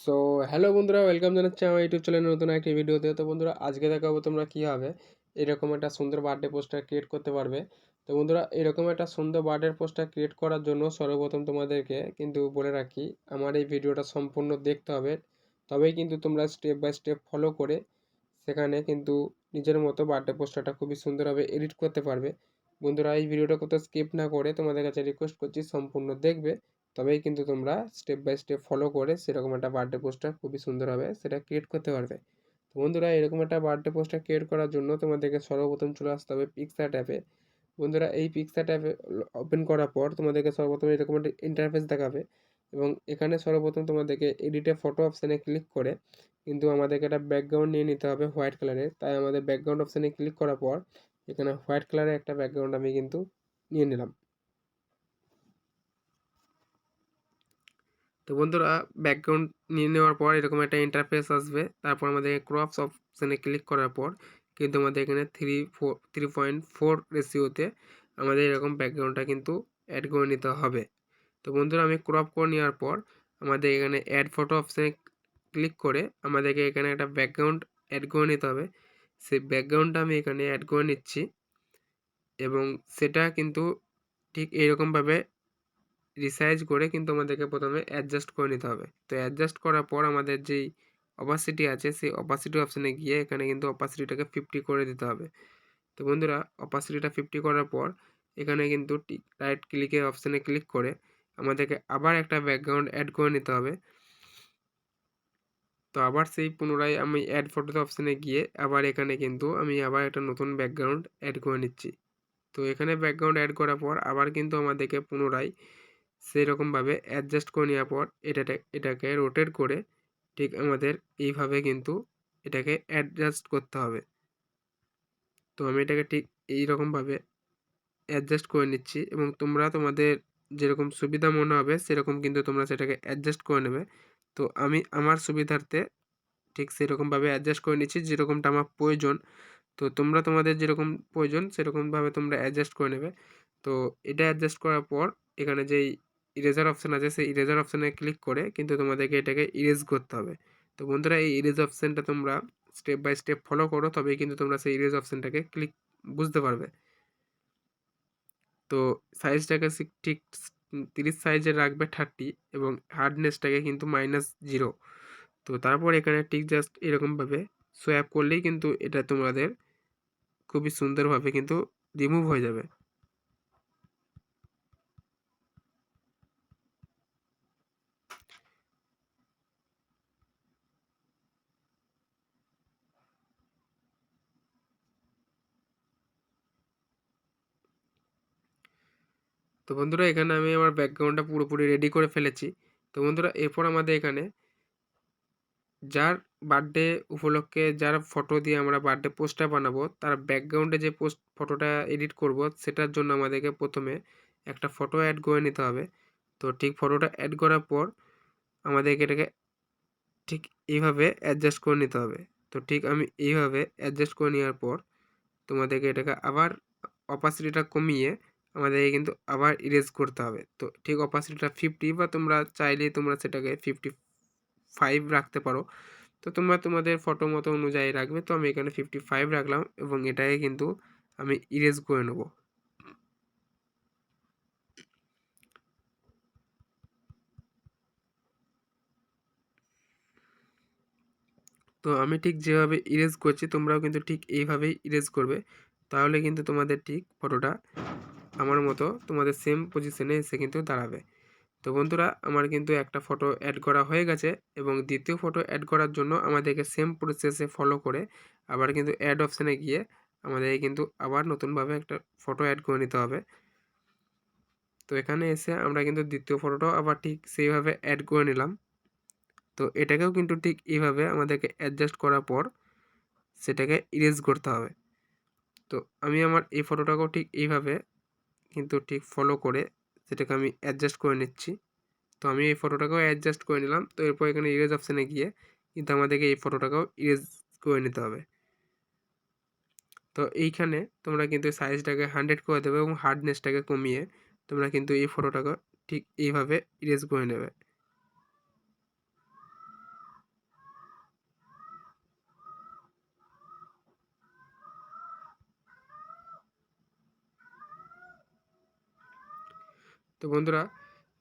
So hello বন্ধুরা, welcome জানাচ্ছি আমার ইউটিউব চ্যানেলের নতুন একটি ভিডিওতে। তো বন্ধুরা, আজকে দেখাবো তোমরা কীভাবে এরকম একটা সুন্দর বার্থডে পোস্টার ক্রিয়েট করতে পারবে। তো বন্ধুরা, এরকম একটা সুন্দর বার্থডে পোস্টার ক্রিয়েট করার জন্য সর্বপ্রথম তোমাদেরকে কিন্তু বলে রাখি, আমার এই ভিডিওটা সম্পূর্ণ দেখতে হবে, তবেই কিন্তু তোমরা স্টেপ বাই স্টেপ ফলো করে সেখানে কিন্তু নিজের মতো বার্থডে পোস্টারটা খুবই সুন্দরভাবে এডিট করতে পারবে। বন্ধুরা, এই ভিডিওটা কোথাও স্কিপ না করে তোমাদের কাছে রিকোয়েস্ট করছি সম্পূর্ণ দেখবে, তবেই কিন্তু তোমরা স্টেপ বাই স্টেপ ফলো করে সেরকম একটা বার্থডে পোস্টার খুবই সুন্দরভাবে সেটা ক্রিয়েট করতে পারবে। তো বন্ধুরা, এরকম একটা বার্থডে পোস্টার ক্রিয়েট করার জন্য তোমাদেরকে সর্বপ্রথম চলে আসতে হবে পিক্সার্ট অ্যাপে। বন্ধুরা, এই পিক্সার্ট অ্যাপে ওপেন করার পর তোমাদেরকে সর্বপ্রথম এরকম একটা ইন্টারফেস দেখাবে এবং এখানে সর্বপ্রথম তোমাদেরকে এডিটে ফটো অপশানে ক্লিক করে কিন্তু আমাদেরকে একটা ব্যাকগ্রাউন্ড নিয়ে নিতে হবে হোয়াইট কালারের। তাই আমাদের ব্যাকগ্রাউন্ড অপশানে ক্লিক করার পর এখানে হোয়াইট কালারের একটা ব্যাকগ্রাউন্ড আমি কিন্তু নিয়ে নিলাম। তো বন্ধুরা, ব্যাকগ্রাউন্ড নিয়ে নেওয়ার পর এরকম একটা ইন্টারফেস আসবে। তারপর আমাদের ক্রপস অপশানে ক্লিক করার পর কিন্তু আমাদের এখানে 3:4 রেশিওতে আমাদের এরকম ব্যাকগ্রাউন্ডটা কিন্তু অ্যাড করে নিতে হবে। তো বন্ধুরা, আমি ক্রপ করে নেওয়ার পর আমাদের এখানে অ্যাড ফটো অপশানে ক্লিক করে আমাদেরকে এখানে একটা ব্যাকগ্রাউন্ড অ্যাড করে নিতে হবে। সেই ব্যাকগ্রাউন্ডটা আমি এখানে অ্যাড করে নিচ্ছি এবং সেটা কিন্তু ঠিক এইরকমভাবে রিসাইজ করে কিন্তু আমাদেরকে প্রথমে অ্যাডজাস্ট করে নিতে হবে। তো অ্যাডজাস্ট করার পর আমাদের যেই অপাসিটি আছে সেই অপাসিটি অপশানে গিয়ে এখানে কিন্তু অপাসিটিটাকে 50 করে দিতে হবে। তো বন্ধুরা, অপাসিটিটা 50 করার পর এখানে কিন্তু রাইট ক্লিকের অপশানে ক্লিক করে আমাদেরকে আবার একটা ব্যাকগ্রাউন্ড অ্যাড করে নিতে হবে। তো আবার সেই পুনরায় আমি অ্যাড ফটোতে অপশানে গিয়ে আবার এখানে কিন্তু আমি আবার একটা নতুন ব্যাকগ্রাউন্ড অ্যাড করে নিচ্ছি। তো এখানে ব্যাকগ্রাউন্ড অ্যাড করার পর আবার কিন্তু আমাদেরকে পুনরায় সেই রকমভাবে অ্যাডজাস্ট করে নেওয়ার পর এটাকে রোটেট করে ঠিক আমাদের এইভাবে কিন্তু এটাকে অ্যাডজাস্ট করতে হবে। তো আমি এটাকে ঠিক এই রকমভাবে অ্যাডজাস্ট করে নিচ্ছি এবং তোমরা তোমাদের যেরকম সুবিধা মনে হবে সেরকম কিন্তু তোমরা সেটাকে অ্যাডজাস্ট করে নেবে। তো আমি আমার সুবিধার্থে ঠিক সেরকমভাবে অ্যাডজাস্ট করে নিচ্ছি যেরকমটা আমার প্রয়োজন। তো তোমরা তোমাদের যেরকম প্রয়োজন সেরকমভাবে তোমরা অ্যাডজাস্ট করে নেবে। তো এটা অ্যাডজাস্ট করার পর এখানে যেই ইরেজার অপশান আছে সেই ইরেজার অপশানে ক্লিক করে কিন্তু তোমাদেরকে এটাকে ইরেজ করতে হবে। তো বন্ধুরা, এই ইরেজ অপশানটা তোমরা স্টেপ বাই স্টেপ ফলো করো, তবেই কিন্তু তোমরা সেই ইরেজ অপশানটাকে বুঝতে পারবে। তো সাইজটাকে ঠিক 30 সাইজের রাখবে 30 এবং হার্ডনেসটাকে কিন্তু -0। তো তারপর এখানে ঠিক জাস্ট এরকমভাবে সোয়াপ করলেই কিন্তু এটা তোমাদের খুবই সুন্দরভাবে কিন্তু রিমুভ হয়ে যাবে। তো বন্ধুরা, এখানে আমি আমার ব্যাকগ্রাউন্ডটা পুরোপুরি রেডি করে ফেলেছি। তো বন্ধুরা, এরপর আমাদের এখানে যার বার্থডে উপলক্ষে যার ফটো দিয়ে আমরা বার্থডে পোস্টটা বানাবো তার ব্যাকগ্রাউন্ডে যে ফটোটা এডিট করব সেটার জন্য আমাদেরকে প্রথমে একটা ফটো অ্যাড করে নিতে হবে। তো ঠিক ফটোটা অ্যাড করার পর আমাদেরকে এটাকে ঠিক এইভাবে অ্যাডজাস্ট করে নিতে হবে। তো ঠিক আমি এইভাবে অ্যাডজাস্ট করে নেওয়ার পর তোমাদেরকে এটাকে আবার অপাসিটিটা কমিয়ে আমাদেরকে কিন্তু আবার ইরেজ করতে হবে। তো ঠিক অপাসিটিটা 50 বা তোমরা চাইলেই তোমরা সেটাকে 55 রাখতে পারো। তো তোমরা তোমাদের ফটো মতো অনুযায়ী রাখবে। তো আমি এখানে 55 রাখলাম এবং এটাকে কিন্তু আমি ইরেজ করে নেব। তো আমি ঠিক যেভাবে ইরেজ করছি তোমরাও কিন্তু ঠিক এইভাবেই ইরেজ করবে, তাহলে কিন্তু তোমাদের ঠিক ফটোটা আমার মতো তোমাদের সেম পজিশনে এসে কিন্তু দাঁড়াবে। তো বন্ধুরা, আমার কিন্তু একটা ফটো অ্যাড করা হয়ে গেছে এবং দ্বিতীয় ফটো অ্যাড করার জন্য আমাদেরকে সেম প্রসেসে ফলো করে আবার কিন্তু অ্যাড অপশানে গিয়ে আমাদের কিন্তু আবার নতুনভাবে একটা ফটো অ্যাড করে নিতে হবে। তো এখানে এসে আমরা কিন্তু দ্বিতীয় ফটোটাও আবার ঠিক সেইভাবে অ্যাড করে নিলাম। তো এটাকেও কিন্তু ঠিক এইভাবে আমাদেরকে অ্যাডজাস্ট করার পর সেটাকে ইরেজ করতে হবে। তো আমি আমার এই ফটোটাকেও ঠিক এইভাবে কিন্তু ঠিক ফলো করে সেটাকে আমি অ্যাডজাস্ট করে নিচ্ছি। তো আমি এই ফটোটাকেও অ্যাডজাস্ট করে নিলাম। তো এরপর এখানে ইরেজ অপশানে গিয়ে কিন্তু আমাদেরকে এই ফটোটাকেও ইরেজ করে নিতে হবে। তো এইখানে তোমরা কিন্তু সাইজটাকে 100 করে দেবে এবং হার্ডনেসটাকে কমিয়ে তোমরা কিন্তু এই ফটোটাকে ঠিক এইভাবে ইরেজ করে নেবে। তো বন্ধুরা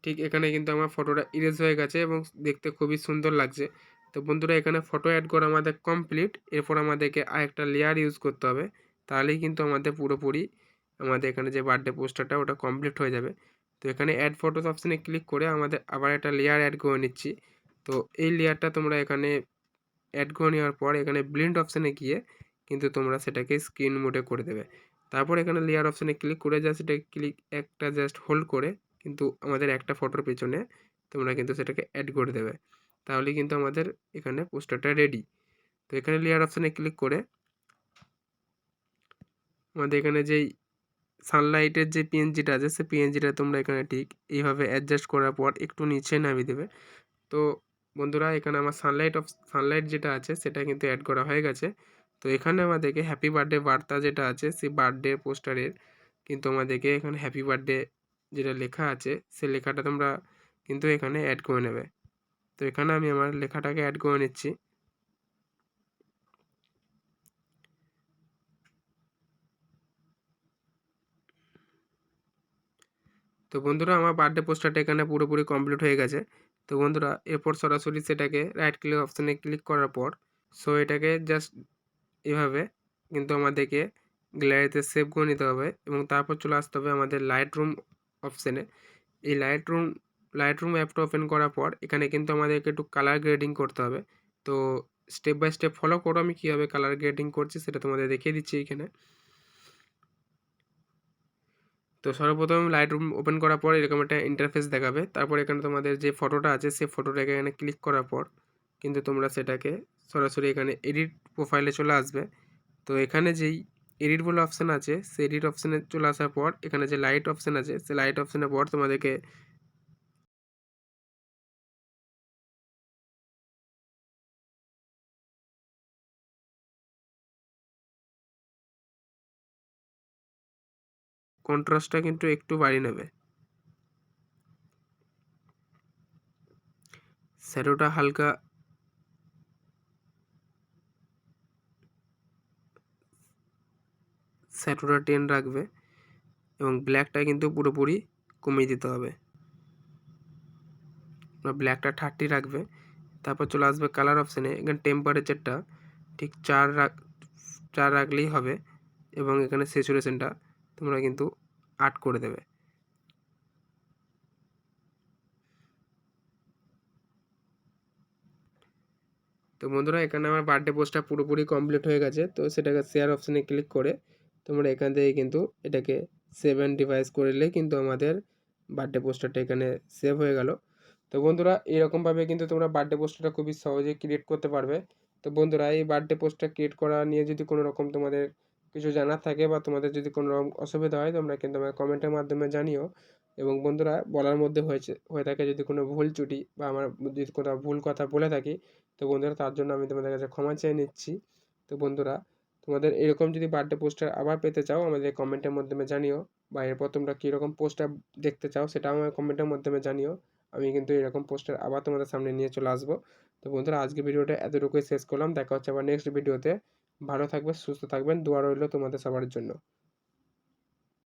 ঠিক এখানে কিন্তু আমার ফটোটা ইরেজ হয়ে গেছে এবং দেখতে খুবই সুন্দর লাগছে। তো বন্ধুরা এখানে ফটো অ্যাড করা আমাদের কমপ্লিট। এরপর আমাদেরকে আরেকটা লেয়ার ইউজ করতে হবে, তাহলেই কিন্তু আমাদের পুরোপুরি আমাদের এখানে যে বার্থডে পোস্টারটা ওটা কমপ্লিট হয়ে যাবে। তো এখানে অ্যাড ফটোস অপশানে ক্লিক করে আমাদের আবার একটা লেয়ার অ্যাড করে নিচ্ছি। তো এই লেয়ারটা তোমরা এখানে অ্যাড করে নেওয়ার পর এখানে ব্লেন্ড অপশানে গিয়ে কিন্তু তোমরা সেটাকে স্ক্রিন মোডে করে দেবে। তারপর এখানে লেয়ার অপশানে ক্লিক করে জাস্ট এটা একটা জাস্ট হোল্ড করে কিন্তু আমাদের একটা ফটোর পেছনে তোমরা কিন্তু সেটাকে অ্যাড করে দেবে, তাহলে কিন্তু আমাদের এখানে পোস্টারটা রেডি। তো এখানে লেয়ার অপশানে ক্লিক করে আমাদের এখানে যেই সানলাইটের যে পিএনজিটা আছে সেই পিএনজিটা তোমরা এখানে ঠিক এইভাবে অ্যাডজাস্ট করার পর একটু নিচে নামিয়ে দেবে। তো বন্ধুরা এখানে আমার সানলাইট যেটা আছে সেটা কিন্তু অ্যাড করা হয়ে গেছে। তো এখানে আমাদেরকে হ্যাপি বার্থডে বার্তা যেটা আছে সেই বার্থডে পোস্টারের কিন্তু আমাদেরকে এখানে হ্যাপি বার্থডে যেটা লেখা আছে সেই লেখাটা তোমরা কিন্তু এখানে অ্যাড করে নেবে। তো এখানে আমি আমার লেখাটাকে অ্যাড করে নিচ্ছি। তো বন্ধুরা আমার বার্থডে পোস্টারটা এখানে পুরোপুরি কমপ্লিট হয়ে গেছে। তো বন্ধুরা এরপর সরাসরি সেটাকে রাইট ক্লিক অপশানে ক্লিক করার পর এটাকে জাস্ট এভাবে কিন্তু আমাদেরকে গ্যালারিতে সেভ করে নিতে হবে এবং তারপর চলে আসতে হবে আমাদের লাইট রুম অপশানে। এই লাইট রুম অ্যাপটা ওপেন করার পর এখানে কিন্তু আমাদেরকে একটু কালার গ্রেডিং করতে হবে। তো স্টেপ বাই স্টেপ ফলো করো আমি কীভাবে কালার গ্রেডিং করছি সেটা তোমাদের দেখিয়ে দিচ্ছি এখানে। তো সর্বপ্রথম লাইট রুম ওপেন করার পর এরকম একটা ইন্টারফেস দেখাবে। তারপর এখানে তোমাদের যে ফটোটা আছে সেই ফটোটাকে এখানে ক্লিক করার পর কিন্তু তোমরা সেটাকে সরাসরি এখানে এডিট প্রোফাইলে চলে আসবে। তো এখানে যেই এডিট বলে অপশান আছে সেই এডিট অপশানে চলে আসার পর এখানে যে লাইট অপশান আছে সেই লাইট অপশানের পর তোমাদেরকে কন্ট্রাস্টটা কিন্তু একটু বাড়িয়ে নেবে, শ্যাডোটা হালকা শ্যাডোটা 10 রাখবে এবং ব্ল্যাকটা কিন্তু পুরোপুরি কমিয়ে দিতে হবে, ব্ল্যাকটা 30 রাখবে। তারপর চলে আসবে কালার অপশানে, এখানে টেম্পারেচারটা ঠিক 4 রাখলেই হবে এবং এখানে স্যাচুরেশনটা তোমরা কিন্তু 8 করে দেবে। তো বন্ধুরা এখানে আমার বার্থডে পোস্টটা পুরোপুরি কমপ্লিট হয়ে গেছে। তো সেটাকে শেয়ার অপশানে ক্লিক করে তোমরা এখান থেকে কিন্তু এটাকে সেভ অ্যান্ড ডিভাইস করলেই কিন্তু আমাদের বার্থডে পোস্টারটা এখানে সেভ হয়ে গেল। তো বন্ধুরা এরকমভাবে কিন্তু তোমরা বার্থডে পোস্টারটা খুবই সহজেই ক্রিয়েট করতে পারবে। তো বন্ধুরা এই বার্থডে পোস্টার ক্রিয়েট করা নিয়ে যদি কোনো রকম তোমাদের কিছু জানার থাকে বা তোমাদের যদি কোনো রকম অসুবিধা হয় তোমরা কিন্তু আমাকে কমেন্টের মাধ্যমে জানিও। এবং বন্ধুরা বলার মধ্যে হয়ে থাকে যদি কোনো ভুল ত্রুটি বা আমার যদি কোথাও ভুল কথা বলে থাকি তো বন্ধুরা তার জন্য আমি তোমাদের কাছে ক্ষমা চেয়ে নিচ্ছি। তো বন্ধুরা তোমাদের এরকম যদি বার্থডে পোস্টার আবার পেতে চাও আমাদের কমেন্টের মাধ্যমে জানিও, বা এরপর তোমরা কীরকম পোস্টার দেখতে চাও সেটাও আমার কমেন্টের মাধ্যমে জানিও। আমি কিন্তু এরকম পোস্টার আবার তোমাদের সামনে নিয়ে চলে আসবো। তো বন্ধুরা আজকে ভিডিওটা এতটুকুই শেষ করলাম, দেখা হচ্ছে আবার নেক্সট ভিডিওতে। ভালো থাকবে, সুস্থ থাকবেন, দোয়া রইল তোমাদের সবার জন্য।